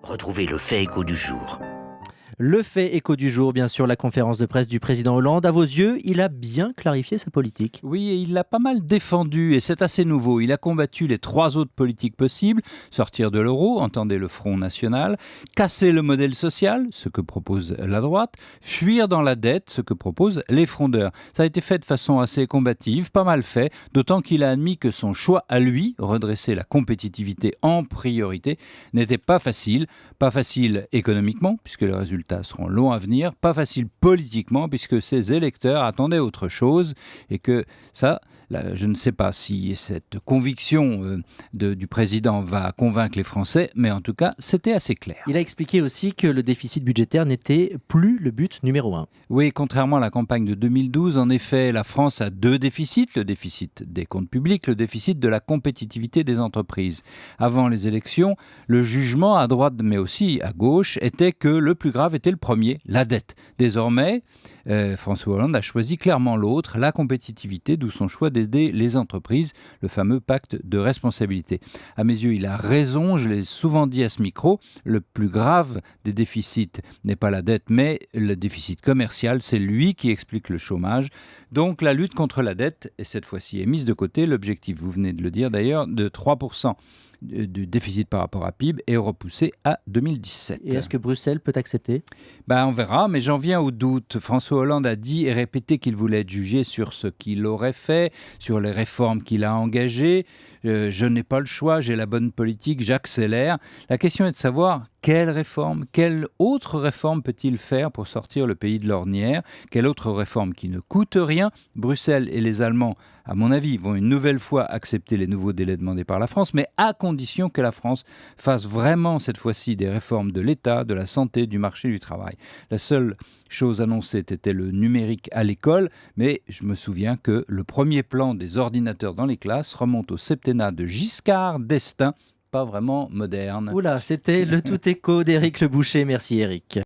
Retrouvez le fait écho du jour. Le fait écho du jour, bien sûr, la conférence de presse du président Hollande. À vos yeux, il a bien clarifié sa politique. Oui, et il l'a pas mal défendu, et c'est assez nouveau. Il a combattu les trois autres politiques possibles: sortir de l'euro, entendez le Front National, casser le modèle social, ce que propose la droite, fuir dans la dette, ce que proposent les frondeurs. Ça a été fait de façon assez combative, pas mal fait, d'autant qu'il a admis que son choix à lui, redresser la compétitivité en priorité, n'était pas facile. Pas facile économiquement, puisque les résultats seront longs à venir, pas facile politiquement, puisque ses électeurs attendaient autre chose, et que ça, là, je ne sais pas si cette conviction du président va convaincre les Français, mais en tout cas, c'était assez clair. Il a expliqué aussi que le déficit budgétaire n'était plus le but numéro 1. Oui, contrairement à la campagne de 2012, en effet, la France a deux déficits: le déficit des comptes publics, le déficit de la compétitivité des entreprises. Avant les élections, le jugement à droite, mais aussi à gauche, était que le plus grave était le premier, la dette. Désormais, François Hollande a choisi clairement l'autre, la compétitivité, d'où son choix d'aider les entreprises, le fameux pacte de responsabilité. À mes yeux, il a raison, je l'ai souvent dit à ce micro, le plus grave des déficits n'est pas la dette, mais le déficit commercial, c'est lui qui explique le chômage. Donc la lutte contre la dette, et cette fois-ci, est mise de côté. L'objectif, vous venez de le dire d'ailleurs, de 3% du déficit par rapport à PIB est repoussé à 2017. Et est-ce que Bruxelles peut accepter ? On verra, mais j'en viens au doute. François Hollande a dit et répété qu'il voulait être jugé sur ce qu'il aurait fait, sur les réformes qu'il a engagées. Je n'ai pas le choix, j'ai la bonne politique, j'accélère. La question est de savoir quelle réforme, quelle autre réforme peut-il faire pour sortir le pays de l'ornière? Quelle autre réforme qui ne coûte rien? Bruxelles et les Allemands, à mon avis, vont une nouvelle fois accepter les nouveaux délais demandés par la France, mais à condition que la France fasse vraiment cette fois-ci des réformes de l'État, de la santé, du marché du travail. La seule chose annoncée était le numérique à l'école, mais je me souviens que le premier plan des ordinateurs dans les classes remonte au septennat de Giscard d'Estaing, pas vraiment moderne. Oula, c'était le tout écho d'Éric Le Boucher. Merci Éric.